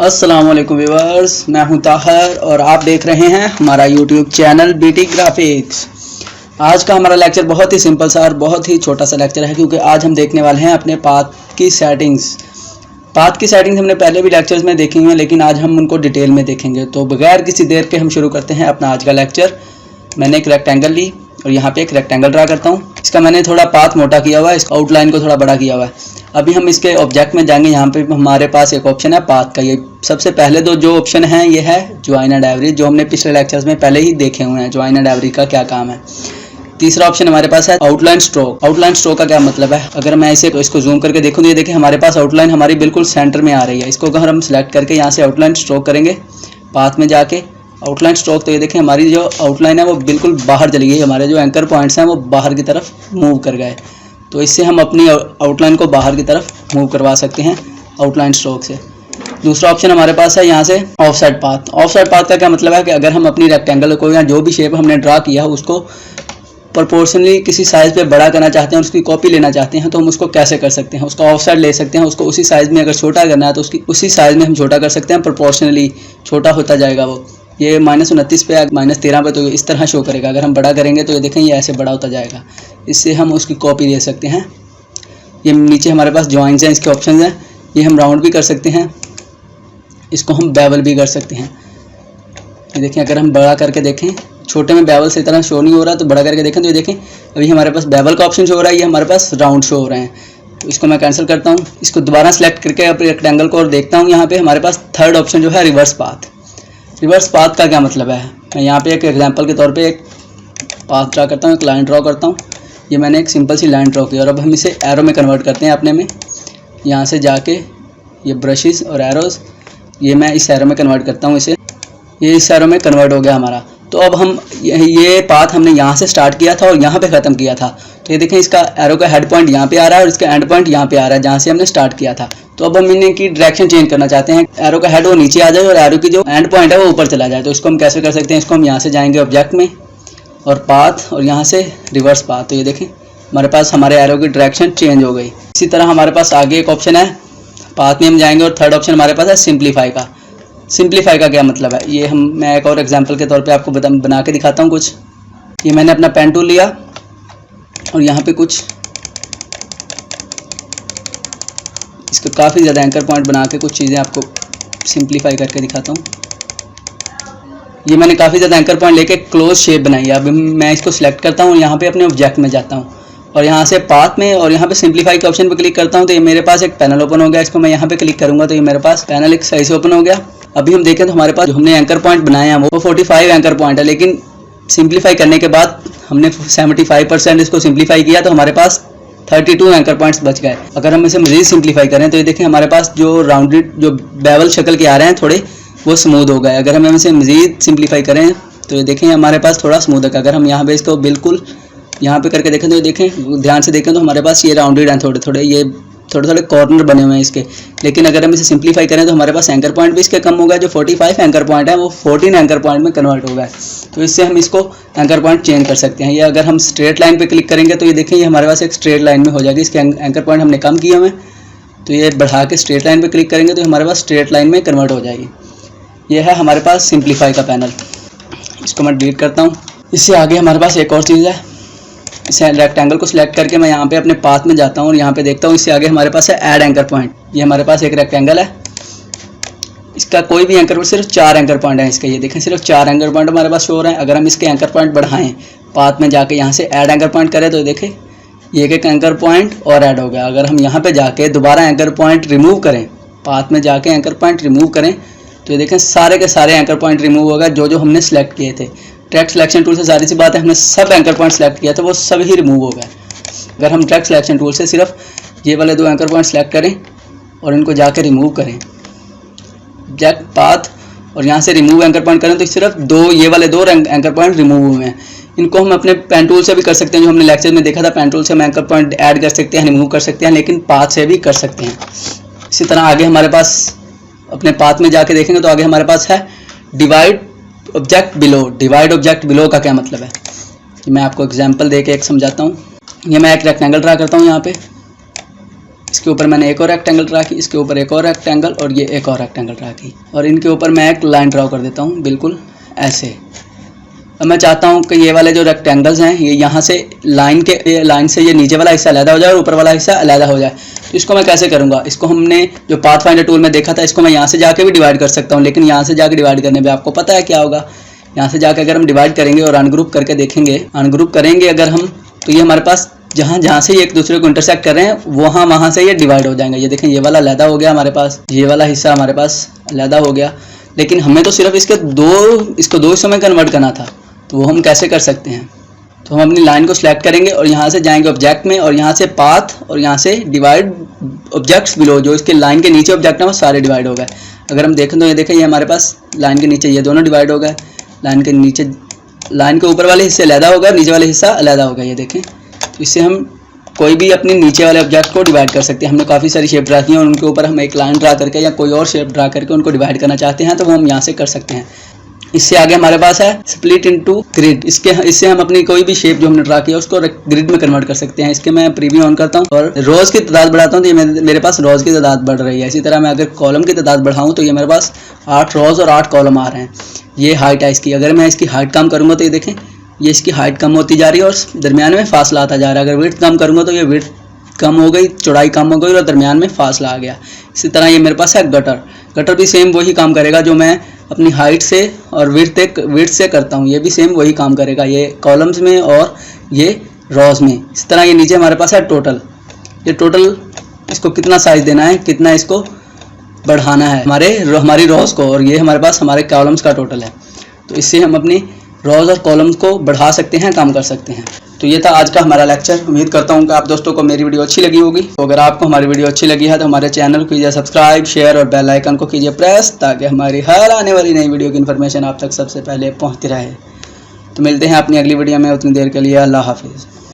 अस्सलाम वालेकुम व्यूअर्स, मैं हूं ताहर और आप देख रहे हैं हमारा यूट्यूब चैनल बीटी ग्राफिक्स। आज का हमारा लेक्चर बहुत ही सिंपल सा और बहुत ही छोटा सा लेक्चर है, क्योंकि आज हम देखने वाले हैं अपने पाथ की सेटिंग्स। पाथ की सेटिंग्स हमने पहले भी लेक्चर्स में देखी हुई हैं, लेकिन आज हम उनको डिटेल में देखेंगे। तो बगैर किसी देर के हम शुरू करते हैं अपना आज का लेक्चर। मैंने एक रेक्टेंगल ली और यहाँ पे एक रेक्टेंगल ड्रा करता हूँ। इसका मैंने थोड़ा पाथ मोटा किया हुआ है, इसका आउटलाइन को थोड़ा बड़ा किया हुआ है। अभी हम इसके ऑब्जेक्ट में जाएंगे। यहाँ पे हमारे पास एक ऑप्शन है पाथ का। ये सबसे पहले जो ऑप्शन है ये है ज्वाइन एंड एवरेज, जो हमने पिछले लेक्चर्स में पहले ही देखे हुए हैं। ज्वाइन एंड एवरेज का क्या काम है। तीसरा ऑप्शन हमारे पास है आउटलाइन स्ट्रोक। आउटलाइन स्ट्रोक का क्या मतलब है, अगर मैं इसको जूम करके देखूँ तो ये देखिए हमारे पास आउटलाइन हमारी बिल्कुल सेंटर में आ रही है। इसको अगर हम सिलेक्ट करके यहाँ से आउटलाइन स्ट्रोक करेंगे पाथ में जाके आउटलाइन स्ट्रोक, तो ये देखिए हमारी जो आउटलाइन है वो बिल्कुल बाहर चली गई। हमारे जो एंकर पॉइंट्स हैं वो बाहर की तरफ मूव कर गए। तो इससे हम अपनी आउटलाइन को बाहर की तरफ मूव करवा सकते हैं आउटलाइन स्ट्रोक से। दूसरा ऑप्शन हमारे पास है यहाँ से ऑफसेट पाथ। ऑफसेट पाथ का क्या मतलब है कि अगर हम अपनी रेक्टेंगल को या जो भी शेप हमने ड्रा किया है उसको प्रोपोर्शनली किसी साइज़ पे बड़ा करना चाहते हैं, उसकी कॉपी लेना चाहते हैं, तो हम उसको कैसे कर सकते हैं। उसका ऑफसेट ले सकते हैं, उसको उसी साइज़ में अगर छोटा करना है तो उसकी उसी साइज़ में हम छोटा कर सकते हैं। प्रोपोर्शनली छोटा होता जाएगा वो। ये -29 पे -13 पे तो इस तरह शो करेगा। अगर हम बड़ा करेंगे तो ये देखें ये ऐसे बड़ा होता जाएगा। इससे हम उसकी कॉपी ले सकते हैं। ये नीचे हमारे पास जॉइंट्स हैं, इसके ऑप्शन हैं। ये हम राउंड भी कर सकते हैं, इसको हम बेवल भी कर सकते हैं। ये देखें अगर हम बड़ा करके देखें, छोटे में बेवल से तरह शो नहीं हो रहा, तो बड़ा करके देखें तो ये देखें अभी हमारे पास बेवल का ऑप्शन शो हो रहा है, ये हमारे पास राउंड शो हो रहे हैं। तो इसको मैं कैंसिल करता हूँ। इसको दोबारा सेलेक्ट करके अपने रेक्टेंगल को और देखता हूँ। यहाँ पे हमारे पास थर्ड ऑप्शन जो है रिवर्स पाथ। रिवर्स पाथ का क्या मतलब है, मैं यहाँ पे एक एग्जांपल के तौर पे एक पाथ ड्रा करता हूँ, एक लाइन ड्रॉ करता हूँ। ये मैंने एक सिंपल सी लाइन ड्रॉ की और अब हम इसे एरो में कन्वर्ट करते हैं अपने में। यहाँ से जाके ये ब्रशेस और एरोज़, ये मैं इस एरो में कन्वर्ट करता हूँ इसे। ये इस एरो में कन्वर्ट हो गया हमारा। तो अब हम ये पाथ हमने यहाँ से स्टार्ट किया था और यहाँ पे ख़त्म किया था। तो ये देखें इसका एरो का हेड पॉइंट यहाँ पे आ रहा है और इसका एंड पॉइंट यहाँ पे आ रहा है, जहाँ से हमने स्टार्ट किया था। तो अब हम इनकी डायरेक्शन चेंज करना चाहते हैं। एरो का हेड वो नीचे आ जाए और एरो की जो एंड पॉइंट है वो ऊपर चला जाए। तो इसको हम कैसे कर सकते हैं, इसको हम यहाँ से जाएंगे ऑब्जेक्ट में और पाथ और यहाँ से रिवर्स पाथ। तो ये देखें हमारे पास हमारे एरो की डायरेक्शन चेंज हो गई। इसी तरह हमारे पास आगे एक ऑप्शन है पाथ में हम जाएंगे और थर्ड ऑप्शन हमारे पास है सिंप्लीफाई का। सिंप्लीफाई का क्या मतलब है, ये मैं एक और एग्जांपल के तौर पे आपको बना के दिखाता हूँ कुछ। ये मैंने अपना पेन टूल लिया और यहाँ पे कुछ इसको काफ़ी ज़्यादा एंकर पॉइंट बना के कुछ चीज़ें आपको सिंप्लीफाई करके दिखाता हूँ। ये मैंने काफ़ी ज़्यादा एंकर पॉइंट लेके क्लोज शेप बनाई है। अब मैं इसको सिलेक्ट करता हूँ, यहाँ पे अपने ऑब्जेक्ट में जाता हूँ और यहाँ से पाथ में और यहाँ पे सिंप्लीफाई के ऑप्शन पे क्लिक करता हूँ। तो ये मेरे पास एक पैनल ओपन हो गया। इसको मैं यहाँ पे क्लिक करूँगा तो ये मेरे पास पैनल एक सही से ओपन हो गया। अभी हम देखें तो हमारे पास जो हमने एंकर पॉइंट बनाए हैं वो 45 एंकर पॉइंट है, लेकिन सिंप्लीफाई करने के बाद हमने 75% इसको सिंप्लीफाई किया तो हमारे पास 32 एंकर पॉइंट्स बच गए। अगर हम इसे मज़ीद सिंप्लीफाई करें तो ये देखें हमारे पास जो राउंडेड जो बेवल शक्ल के आ रहे हैं थोड़े वो स्मूथ हो गए। अगर हम इसे मज़ीद सिंप्लीफाई करें तो ये देखें हमारे पास थोड़ा स्मूथ है। अगर हम यहाँ पे इसको बिल्कुल यहाँ पे करके देखें तो ये देखें ध्यान से देखें तो हमारे पास ये राउंडेड हैं, थोड़े थोड़े कॉर्नर बने हुए हैं इसके। लेकिन अगर हम इसे सिंप्लीफाई करें तो हमारे पास एंकर पॉइंट भी इसके कम हो गया। जो 45 एंकर पॉइंट है वो 14 एंकर पॉइंट में कन्वर्ट हो गया। तो इससे हम इसको एंकर पॉइंट चेंज कर सकते हैं। ये अगर हम स्ट्रेट लाइन पे क्लिक करेंगे तो ये देखें ये हमारे पास एक स्ट्रेट लाइन में हो जाएगी। इसके एंकर पॉइंट हमने कम किए हुए हैं, तो ये बढ़ा के स्ट्रेट लाइन पे क्लिक करेंगे तो हमारे पास स्ट्रेट लाइन में कन्वर्ट हो जाएगी। ये है हमारे पास सिंप्लीफाई का पैनल। इसको मैं डिलीट करता हूँ। इससे आगे हमारे पास एक और चीज़ है। इस रेक्टेंगल को सिलेक्ट करके मैं यहाँ पे अपने पाथ में जाता हूँ और यहाँ पे देखता हूँ इससे आगे हमारे पास है ऐड एंकर पॉइंट। ये हमारे पास एक रेक्टेंगल है, इसका कोई भी एंकर सिर्फ 4 एंकर पॉइंट है इसके। ये देखें सिर्फ 4 एंकर पॉइंट हमारे पास शो हो रहे हैं। अगर हम इसके एंकर पॉइंट बढ़ाएं पाथ में जाके यहाँ से ऐड एंकर पॉइंट करें तो देखें ये एक एंकर पॉइंट और ऐड हो गया। अगर हम यहाँ पे जाके दोबारा एंकर पॉइंट रिमूव करें, पाथ में जाके एंकर पॉइंट रिमूव करें तो ये देखें सारे के सारे एंकर पॉइंट रिमूव हो गए जो हमने सेलेक्ट किए थे। डायरेक्ट सिलेक्शन टूल से सारी सी बात है, हमने सब एंकर पॉइंट सेलेक्ट किया था वो सभी रिमूव हो गए। अगर हम डायरेक्ट सिलेक्शन टूल से सिर्फ ये वाले 2 एंकर पॉइंट सेलेक्ट करें और इनको जाकर रिमूव करें ऑब्जेक्ट पाथ और यहाँ से रिमूव एंकर पॉइंट करें तो सिर्फ ये वाले 2 एंकर पॉइंट रिमूव हुए हैं। इनको हम अपने पेन टूल से भी कर सकते हैं, जो हमने लेक्चर में देखा था। पेन टूल से हम एंकर पॉइंट ऐड कर सकते हैं, रिमूव कर सकते हैं, लेकिन पाथ से भी कर सकते हैं। इसी तरह आगे हमारे पास अपने पाथ में जाके देखेंगे तो आगे हमारे पास है divide object below. Divide object below का क्या मतलब है, मैं आपको एग्जांपल दे के एक समझाता हूँ। ये मैं एक रेक्टेंगल ड्रा करता हूँ यहाँ पे। इसके ऊपर मैंने एक और रेक्टेंगल ड्रा की, इसके ऊपर एक और रेक्टेंगल और ये एक और रेक्टेंगल ड्रा की, और इनके ऊपर मैं एक लाइन ड्रा कर देता हूँ बिल्कुल ऐसे। अब मैं चाहता हूँ कि ये वाले जो रेक्टेंगल्स हैं ये यहाँ से लाइन से ये नीचे वाला हिस्सा अलग हो जाए और ऊपर वाला हिस्सा अलग हो जाए। तो इसको मैं कैसे करूँगा, इसको हमने जो पाथ फाइंडर टूल में देखा था, इसको मैं यहाँ से जाके भी डिवाइड कर सकता हूँ, लेकिन यहाँ से जाके डिवाइड करने में आपको पता है क्या होगा, यहाँ से जाके अगर हम डिवाइड करेंगे और अनग्रुप करके देखेंगे, अनग्रुप करेंगे अगर हम, तो ये हमारे पास जहाँ से ये एक दूसरे को इंटरसेक्ट कर रहे हैं वहाँ से ये डिवाइड हो जाएंगे। ये देखें, ये वाला अलहदा हो गया हमारे पास, ये वाला हिस्सा हमारे पास अलहदा हो गया, लेकिन हमें तो सिर्फ इसको दो हिस्सों में कन्वर्ट करना था। तो वो हम कैसे कर सकते हैं, तो हम अपनी लाइन को सिलेक्ट करेंगे और यहाँ से जाएंगे ऑब्जेक्ट में, और यहाँ से पाथ और यहाँ से डिवाइड ऑब्जेक्ट्स बिलो, जो इसके लाइन के नीचे ऑब्जेक्ट हैं वो सारे डिवाइड हो गए। अगर हम देखें तो ये देखें, ये हमारे पास लाइन के नीचे ये दोनों डिवाइड हो गए, लाइन के नीचे, लाइन के ऊपर वाले हिस्से अलहदा हो गए, नीचे वाले हिस्सा अलहदा हो गया। ये देखें, तो इससे हम कोई भी अपने नीचे वाले ऑब्जेक्ट को डिवाइड कर सकते हैं। हमने काफ़ी सारी शेप ड्रा की हैं और उनके ऊपर हम एक लाइन ड्रा करके या कोई और शेप ड्रा करके उनको डिवाइड करना चाहते हैं तो वो हम यहाँ से कर सकते हैं। इससे आगे हमारे पास है स्प्लिट इनटू ग्रिड। इससे हम अपनी कोई भी शेप जो हमने ड्रा किया उसको ग्रिड में कन्वर्ट कर सकते हैं। इसके मैं प्रीव्यू ऑन करता हूँ और रोज की तादाद बढ़ाता हूँ तो ये मेरे पास रोज की तादाद बढ़ रही है। इसी तरह मैं अगर कॉलम की तादाद बढ़ाऊँ तो ये मेरे पास 8 रोज और 8 कॉलम आ रहे हैं। ये हाइट है इसकी। अगर मैं इसकी हाइट कम करूँगा तो ये देखें, ये इसकी हाइट कम होती जा रही है और दरमियान में फासला आता जा रहा है। अगर विड्थ कम करूँगा तो ये विड्थ कम हो गई, चौड़ाई कम हो गई और दरमियान में फासला आ गया। इसी तरह ये मेरे पास है गटर भी सेम वही काम करेगा जो मैं अपनी हाइट से और विड्थ से करता हूँ, ये भी सेम वही काम करेगा, ये कॉलम्स में और ये रॉज में। इस तरह ये नीचे हमारे पास है टोटल। ये टोटल इसको कितना साइज देना है, कितना इसको बढ़ाना है हमारी रॉज को, और ये हमारे पास हमारे कॉलम्स का टोटल है। तो इससे हम अपनी रॉज और कॉलम्स को बढ़ा सकते हैं, कम कर सकते हैं। तो ये था आज का हमारा लेक्चर। उम्मीद करता हूँ कि आप दोस्तों को मेरी वीडियो अच्छी लगी होगी। तो अगर आपको हमारी वीडियो अच्छी लगी है तो हमारे चैनल को कीजिए सब्सक्राइब, शेयर और बेल आइकन को कीजिए प्रेस, ताकि हमारी हर आने वाली नई वीडियो की इन्फॉर्मेशन आप तक सबसे पहले पहुँचती रहे। तो मिलते हैं अपनी अगली वीडियो में, उतनी देर के लिए अल्लाह हाफिज़।